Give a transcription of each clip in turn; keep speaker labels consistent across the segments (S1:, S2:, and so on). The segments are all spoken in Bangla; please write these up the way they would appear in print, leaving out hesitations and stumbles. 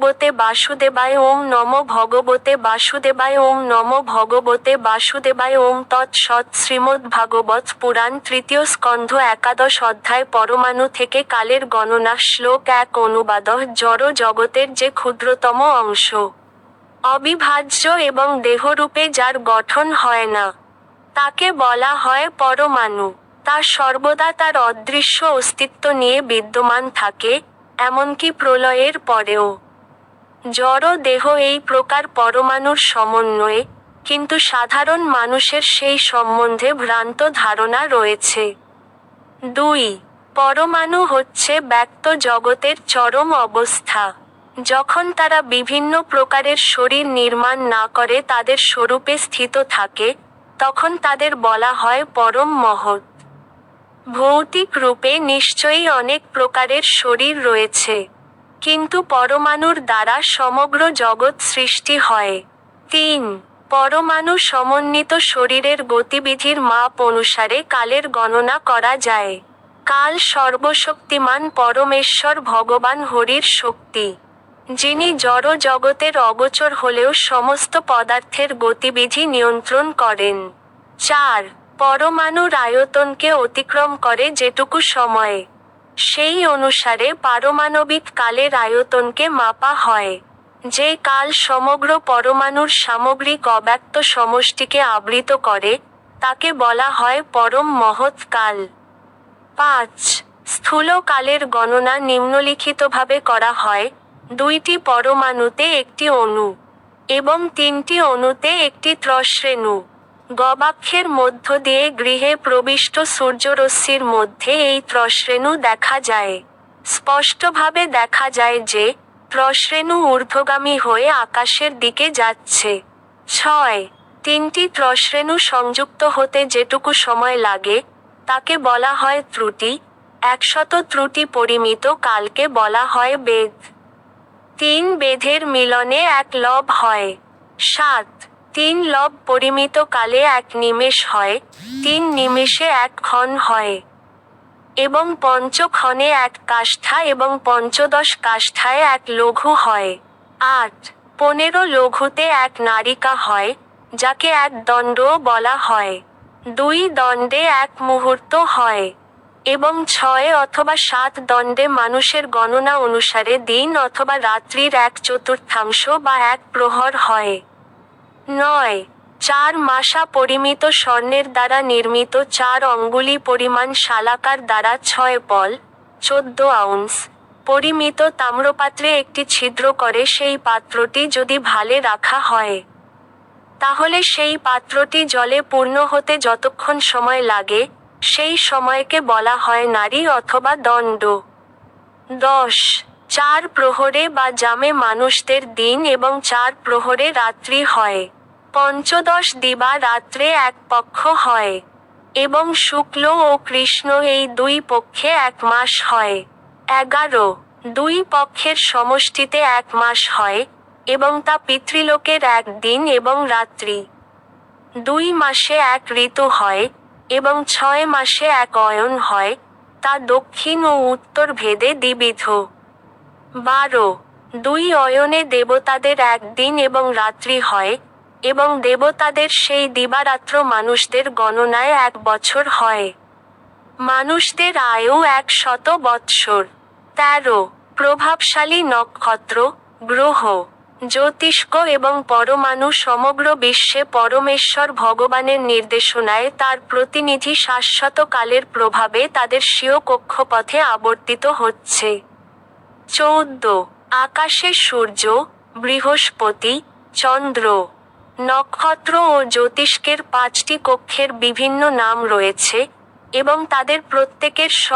S1: ভগবতে বাসুদেবায় ওম নমো ভগবতে বাসুদেবায় ওম নমো ভগবতে বাসুদেবায় ওম তৎসৎ। শ্রীমদ্ভাগবত পুরাণ তৃতীয় স্কন্ধ একাদশ অধ্যায় পরমাণু থেকে কালের গণনা। শ্লোক 1 অনুবাদ। জড় জগতের যে ক্ষুদ্রতম অংশ অবিভাজ্য এবং দেহরূপে যার গঠন হয় না, তাকে বলা হয় পরমাণু। তা সর্বদা তার অদৃশ্য অস্তিত্ব নিয়ে বিদ্যমান থাকে, এমনকি প্রলয়ের পরেও। জড় দেহ এই প্রকার পরমাণুর সমন্বয়ে, কিন্তু সাধারণ মানুষের সেই সম্বন্ধে ভ্রান্ত ধারণা রয়েছে। 2. পরমাণু হচ্ছে ব্যক্ত জগতের চরম অবস্থা। যখন তারা বিভিন্ন প্রকারের শরীর নির্মাণ না করে তাদের স্বরূপে স্থিত থাকে, তখন তাদের বলা হয় পরম মহৎ। ভৌতিক রূপে নিশ্চয়ই অনেক প্রকারের শরীর রয়েছে, কিন্তু পরমাণুর দ্বারা সমগ্র জগৎ সৃষ্টি হয়। 3. পরমাণু সমন্বিত শরীরের গতিবিধির মাপ অনুসারে কালের গণনা করা যায়। কাল সর্বশক্তিমান পরমেশ্বর ভগবান হরির শক্তি, যিনি জড় জগতের অগোচর হলেও সমস্ত পদার্থের গতিবিধি নিয়ন্ত্রণ করেন। 4. পরমাণুর আয়তনকে অতিক্রম করে যেটুকু সময়ে, সেই অনুসারে পারমাণবিক কালের আয়তনকে মাপা হয়। যে কাল সমগ্র পরমাণুর সামগ্রিক অব্যক্ত সমষ্টিকে আবৃত করে, তাকে বলা হয় পরম মহৎ কাল। 5. স্থূল কালের গণনা নিম্নলিখিতভাবে করা হয়: 2টি পরমাণুতে একটি অণু, এবং 3টি অণুতে একটি ত্রশ্রেণু। গবাক্ষের মধ্য দিয়ে গৃহে প্রবিষ্ট সূর্যরশ্মির মধ্যে এই ত্রশ্রেণু দেখা যায়। স্পষ্টভাবে দেখা যায় যে, ত্রশ্রেণু ঊর্ধ্বগামী হয়ে আকাশের দিকে যাচ্ছে। 6. 3টি ত্রশ্রেণু সংযুক্ত হতে যেটুকু সময় লাগে, তাকে বলা হয় ত্রুটি। 100 ত্রুটি পরিমিত কালকে বলা হয় বেদ। 3 বেদের মিলনে 1 লব হয়। 7. 3 লব পরিমিত কালে 1 নিমেষ হয়, 3 নিমেষে 1 ক্ষণ হয়, এবং 5 ক্ষণে 1 কাষ্ঠা এবং 15 কাষ্ঠায় 1 লঘু হয়। 8. 15 লঘুতে 1 নারিকা হয়, যাকে 1 দণ্ডও বলা হয়। 2 দণ্ডে 1 মুহূর্ত হয়, এবং 6 অথবা 7 দণ্ডে মানুষের গণনা অনুসারে দিন অথবা রাত্রির 1/4 বা 1 প্রহর হয়। 9. 4 মাসা পরিমিত স্বর্ণের দ্বারা নির্মিত 4 অঙ্গুলি পরিমাণ শালাকার দ্বারা 6 পল, 14 আউন্স পরিমিত তাম্রপাত্রে একটি ছিদ্র করে সেই পাত্রটি যদি ভালে রাখা হয়, তাহলে সেই পাত্রটি জলে পূর্ণ হতে যতক্ষণ সময় লাগে, সেই সময়কে বলা হয় নারী অথবা দণ্ড। 10. 4 প্রহরে বা জামে মানুষদের দিন এবং 4 প্রহরে রাত্রি হয়। 15 দিবা রাত্রে 1 পক্ষ হয়, এবং শুক্ল ও কৃষ্ণ এই 2 পক্ষে 1 মাস হয়। 11. 2 পক্ষের সমষ্টিতে 1 মাস হয়, এবং তা পিতৃলোকের 1 দিন এবং রাত্রি। 2 মাসে 1 ঋতু হয়, এবং 6 মাসে 1 অয়ন হয়, তা দক্ষিণ ও উত্তর ভেদে দ্বিবিধ। 12. 2 অয়নে দেবতাদের 1 দিন এবং রাত্রি হয়, এবং দেবতাদের সেই দিবারাত্র মানুষদের গণনায় 1 বছর হয়। মানুষদের আয়ু 100 বৎসর। 13. প্রভাবশালী নক্ষত্র, গ্রহ, জ্যোতিষ্ক এবং পরমাণু সমগ্র বিশ্বে পরমেশ্বর ভগবানের নির্দেশনায় তার প্রতিনিধি শাশ্বত কালের প্রভাবে তাদের স্বীয় কক্ষপথে আবর্তিত হচ্ছে। 14. আকাশে সূর্য, বৃহস্পতি, চন্দ্র, নক্ষত্র ও জ্যোতিষ্কের 5টি কক্ষের বিভিন্ন নাম রয়েছে, এবং তাদের প্রত্যেকের স্ব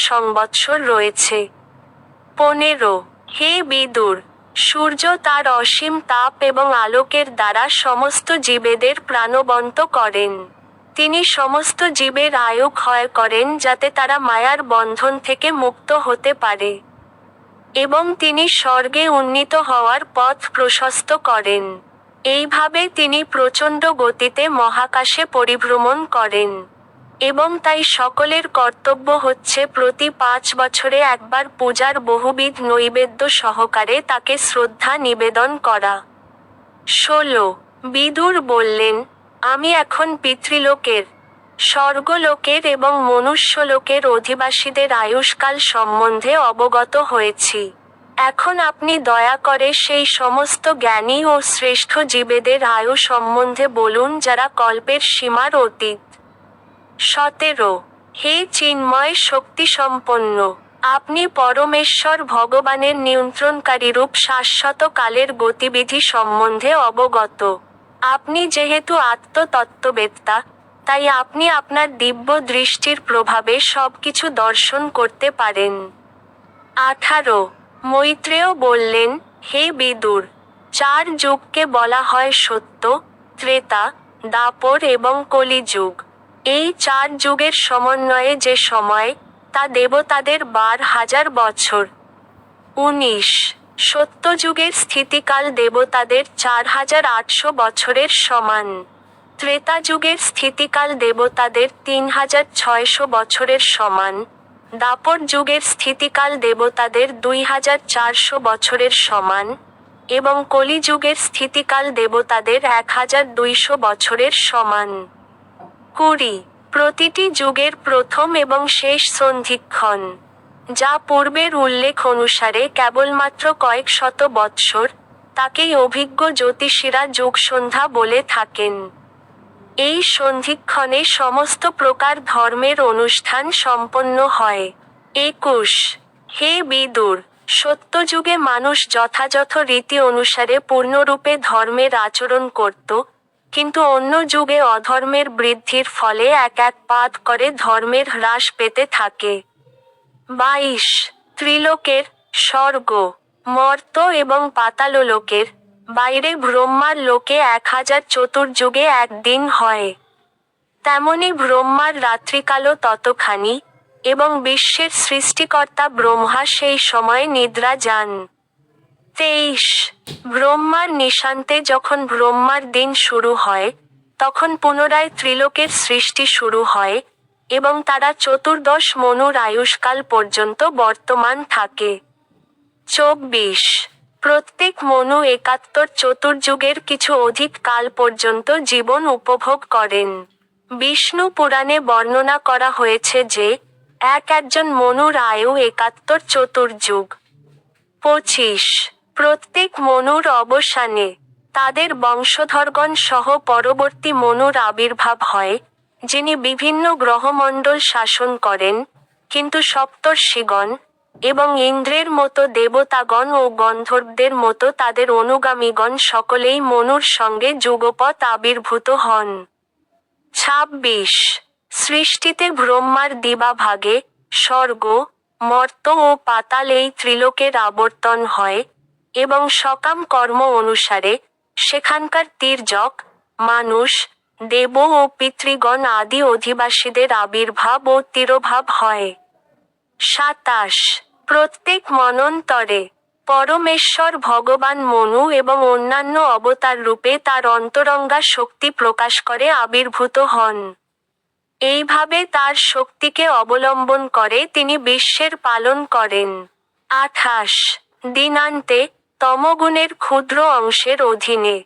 S1: সংবৎসর রয়েছে। 15. হে বিদুর, সূর্য তার অসীম তাপ এবং আলোকের দ্বারা সমস্ত জীবেদের প্রাণবন্ত করেন। তিনি সমস্ত জীবের আয়ু ক্ষয় করেন যাতে তারা মায়ার বন্ধন থেকে মুক্ত হতে পারে, এবং তিনি স্বর্গে উন্নীত হওয়ার পথ প্রশস্ত করেন। এইভাবে তিনি প্রচণ্ড গতিতে মহাকাশে পরিভ্রমণ করেন। এবং তাই সকলের কর্তব্য হচ্ছে প্রতি 5 বছরে একবার পূজার বহুবিধ নৈবেদ্য সহকারে তাকে শ্রদ্ধা নিবেদন করা। 16 বিদুর বললেন, আমি এখন পিতৃলোকের, স্বর্গলোকের এবং মনুষ্যলোকের অধিবাসীদের আয়ুষ্কাল সম্বন্ধে অবগত হয়েছি। এখন আপনি দয়া করে সেই সমস্ত জ্ঞানী ও শ্রেষ্ঠ জীবেদের আয়ু সম্বন্ধে বলুন যারা কল্পের সীমার অতীত। 17 হে চিন্ময় শক্তিসম্পন্ন, আপনি পরমেশ্বর ভগবানের নিয়ন্ত্রণকারীরূপ শাশ্বত কালের গতিবিধি সম্বন্ধে অবগত। আপনি যেহেতু আত্মতত্ত্ববেত্তা, তাই আপনি আপনার দিব্য দৃষ্টির প্রভাবে সবকিছু দর্শন করতে পারেন। 18 মৈত্রেয় বললেন, হে বিদুর, 4 যুগকে বলা হয় সত্য, ত্রেতা, দ্বাপর এবং কলিযুগ। এই 4 যুগের সমন্বয়ে যে সময়, তা দেবতাদের 12,000 বছর। 19 সত্যযুগের স্থিতিকাল দেবতাদের 4,800 বছরের সমান। ত্রেতা যুগের স্থিতিকাল দেবতাদের 3,600 বছরের সমান। দ্বাপর যুগের স্থিতিকাল দেবতাদের 2,400 বছরের সমান, এবং কলিযুগের স্থিতিকাল দেবতাদের 1,200 বছরের সমান। 20 প্রতিটি যুগের প্রথম এবং শেষ সন্ধিক্ষণ, যা পূর্বের উল্লেখ অনুসারে কেবলমাত্র কয়েক শত বৎসর, তাকেই অভিজ্ঞ জ্যোতিষীরা যুগসন্ধ্যা বলে থাকেন। এই সন্ধিক্ষণে সমস্ত প্রকার ধর্মের অনুষ্ঠান সম্পন্ন হয়। 21 হে বিদুর, সত্যযুগে মানুষ যথাযথ রীতি অনুসারে পূর্ণরূপে ধর্মের আচরণ করত, কিন্তু অন্য যুগে অধর্মের বৃদ্ধির ফলে এক এক পাদ করে ধর্মের হ্রাস পেতে থাকে। 22 ত্রিলোকের, স্বর্গ, মর্ত এবং পাতাললোকের বাইরে ব্রহ্মার লোকে 1000 চতুর্যুগে একদিন হয়। তেমনি ব্রহ্মার রাত্রিকালও ততখানি, এবং বিশ্বের সৃষ্টিকর্তা ব্রহ্মা সেই সময়ে নিদ্রা যান। 23 ব্রহ্মার নিশান্তে যখন ব্রহ্মার দিন শুরু হয়, তখন পুনরায় ত্রিলোকের সৃষ্টি শুরু হয়, এবং তারা 14 মনুর আয়ুষ্কাল পর্যন্ত বর্তমান থাকে। 24 প্রত্যেক মনু 71 চতুর্যুগের কিছু অধিক কাল পর্যন্ত জীবন উপভোগ করেন। বিষ্ণু পুরাণে বর্ণনা করা হয়েছে যে, একজন মনুর আয়ু 71 চতুর্যুগ। 25 প্রত্যেক মনুর অবসানে, তাদের বংশধরগণ সহ পরবর্তী মনুর আবির্ভাব হয়, যিনি বিভিন্ন গ্রহমণ্ডল শাসন করেন, কিন্তু সপ্তর্ষিগণ, এবং ইন্দ্রের মতো দেবতাগণ ও গন্ধর্বদের মতো তাদের অনুগামীগণ সকলেই মনুর সঙ্গে যুগপৎ আবির্ভূত হন। 26 সৃষ্টিতে ব্রহ্মার দিবাভাগে, স্বর্গ, মর্ত ও পাতাল এই ত্রিলোকের আবর্তন হয়, এবং সকাম কর্ম অনুসারে, সেখানকার তির্যক, মানুষ, দেব ও পিতৃগণ আদি অধিবাসীদের আবির্ভাব ও তিরোভাব হয়। 27 প্রত্যেক মন্বন্তরে, পরমেশ্বর ভগবান মনু এবং অন্যান্য অবতার রূপে তার অন্তরঙ্গা শক্তি প্রকাশ করে আবির্ভূত হন। এইভাবে তার শক্তিকে অবলম্বন করে তিনি বিশ্বের পালন করেন। 28 দিনান্তে, তমগুণের ক্ষুদ্র অংশের অধীনে,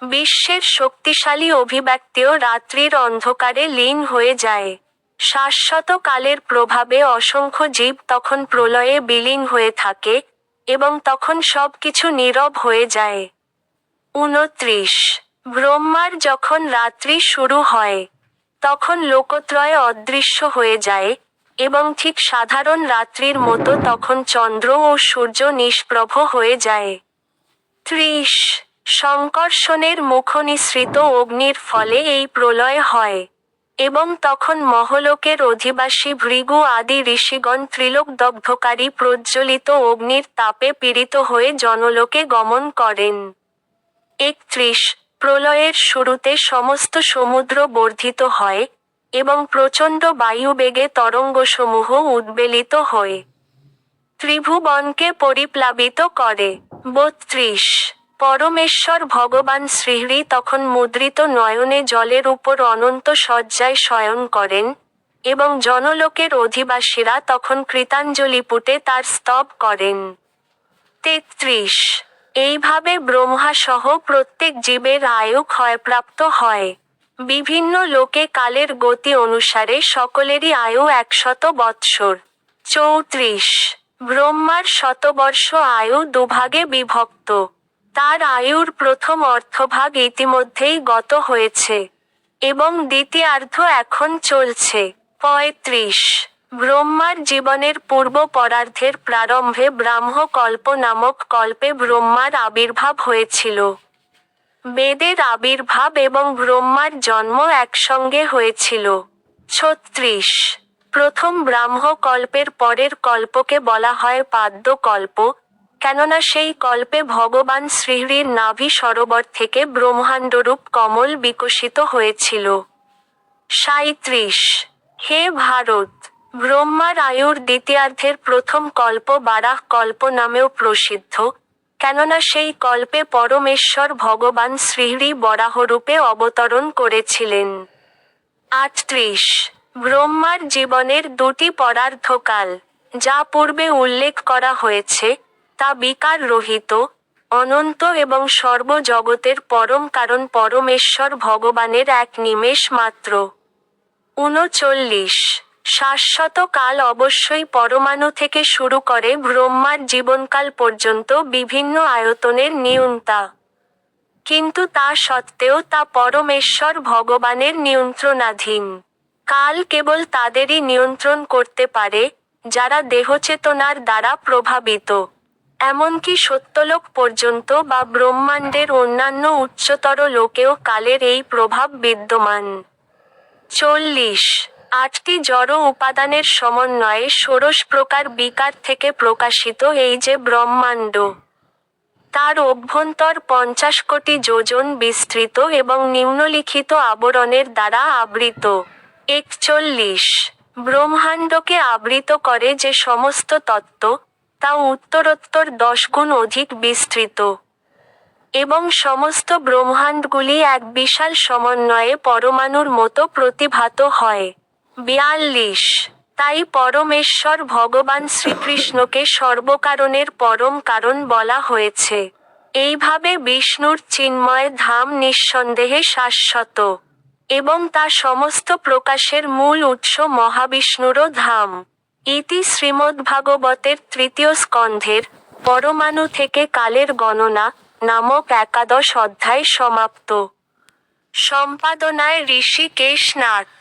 S1: বিশ্বের শক্তিশালী অভিব্যক্তিও রাত্রির অন্ধকারে লীন হয়ে যায়। শাশ্বত কালের প্রভাবে অসংখ্য জীব তখন প্রলয়ে বিলীন হয়ে থাকে, এবং তখন সবকিছু নীরব হয়ে যায়। 29 ব্রহ্মার যখন রাত্রি শুরু হয়, তখন লোকত্রয় অদৃশ্য হয়ে যায়, এবং ঠিক সাধারণ রাত্রির মতো তখন চন্দ্র ও সূর্য নিষ্প্রভ হয়ে যায়। 30 সংকর্ষণের মুখনিঃসৃত অগ্নির ফলে এই প্রলয় হয়, এবং তখন মহলোকের অধিবাসী ভৃগু আদি ঋষিগণ ত্রিলোক দগ্ধকারী প্রজ্জ্বলিত অগ্নির তাপে পীড়িত হয়ে জনলোকে গমন করেন। 31 প্রলয়ের শুরুতে সমস্ত সমুদ্র বর্ধিত হয়, এবং প্রচণ্ড বায়ুবেগে তরঙ্গসমূহ উদ্বেলিত হয়ে ত্রিভুবনকে পরিপ্লাবিত করে। 32 পরমেশ্বর ভগবান শ্রীহরি তখন মুদ্রিত নয়নে জলের উপর অনন্ত শয্যায় শয়ন করেন, এবং জনলোকের অধিবাসীরা তখন কৃতাঞ্জলি পুটে তার স্তব করেন। ৩৩ এইভাবে ব্রহ্মা সহ প্রত্যেক জীবের আয়ু ক্ষয়প্রাপ্ত হয়। বিভিন্ন লোকে কালের গতি অনুসারে সকলেরই আয়ু ১০০ বৎসর। ৩৪ ব্রহ্মার শতবর্ষ আয়ু দুভাগে বিভক্ত। তার আয়ুর প্রথম অর্ধভাগ ইতিমধ্যেই গত হয়েছে এবং দ্বিতীয়ার্ধ এখন চলছে। ৩৫ ব্রহ্মার জীবনের পূর্ব পরার্ধের প্রারম্ভে ব্রাহ্মকল্প নামক কল্পে ব্রহ্মার আবির্ভাব হয়েছিল। বেদের আবির্ভাব এবং ব্রহ্মার জন্ম একসঙ্গে হয়েছিল। ৩৬ প্রথম ব্রাহ্মকল্পের পরের কল্পকে বলা হয় পাদ্য-কল্প, কেননা সেই কল্পে ভগবান শ্রীহরির নাভি সরোবর থেকে ব্রহ্মাণ্ডরূপ কমল বিকশিত হয়েছিল। ৩৭ হে ভারত, ব্রহ্মার আয়ুর দ্বিতীয়ার্ধের প্রথম কল্প বারাহ কল্প নামেও প্রসিদ্ধ, কেননা সেই কল্পে পরমেশ্বর ভগবান শ্রীহরি বরাহরূপে অবতরণ করেছিলেন। ৩৮ ব্রহ্মার জীবনের দুটি পরার্ধকাল, যা পূর্বে উল্লেখ করা হয়েছে, তা বিকার রহিত, অনন্ত এবং সর্বজগতের পরম কারণ পরমেশ্বর ভগবানের এক নিমেষ মাত্র। ৩৯ শাশ্বত কাল অবশ্যই পরমাণু থেকে শুরু করে ব্রহ্মার জীবনকাল পর্যন্ত বিভিন্ন আয়তনের নিয়ন্তা, কিন্তু তা সত্ত্বেও তা পরমেশ্বর ভগবানের নিয়ন্ত্রণাধীন। কাল কেবল তাদেরই নিয়ন্ত্রণ করতে পারে, যারা দেহচেতনার দ্বারা প্রভাবিত। এমনকি সত্যলোক পর্যন্ত বা ব্রহ্মাণ্ডের অন্যান্য উচ্চতর লোকেও কালের এই প্রভাব বিদ্যমান। ৪০ ৮টি জড় উপাদানের সমন্বয়ে ষোড়শ প্রকার বিকার থেকে প্রকাশিত এই যে ব্রহ্মাণ্ড, তার অভ্যন্তর ৫০ কোটি যোজন বিস্তৃত এবং নিম্নলিখিত আবরণের দ্বারা আবৃত। ৪১ ব্রহ্মাণ্ডকে আবৃত করে যে সমস্ত তত্ত্ব, তা উত্তরোত্তর ১০ গুণ অধিক বিস্তৃত, এবং সমস্ত ব্রহ্মাণ্ডগুলি এক বিশাল সমন্বয়ে পরমাণুর মতো প্রতিভাত হয়। ৪২ তাই পরমেশ্বর ভগবান শ্রীকৃষ্ণকে সর্বকারণের পরম কারণ বলা হয়েছে। এইভাবে বিষ্ণুর চিন্ময় ধাম নিঃসন্দেহে শাশ্বত, এবং তা সমস্ত প্রকাশের মূল উৎস মহাবিষ্ণুরও ধাম। ইতি শ্রীমদ্ভাগবতের তৃতীয় স্কন্ধের পরমাণু থেকে কালের গণনা নামক ১১ অধ্যায় সমাপ্ত। সম্পাদনায় ঋষিকেশ নাথ।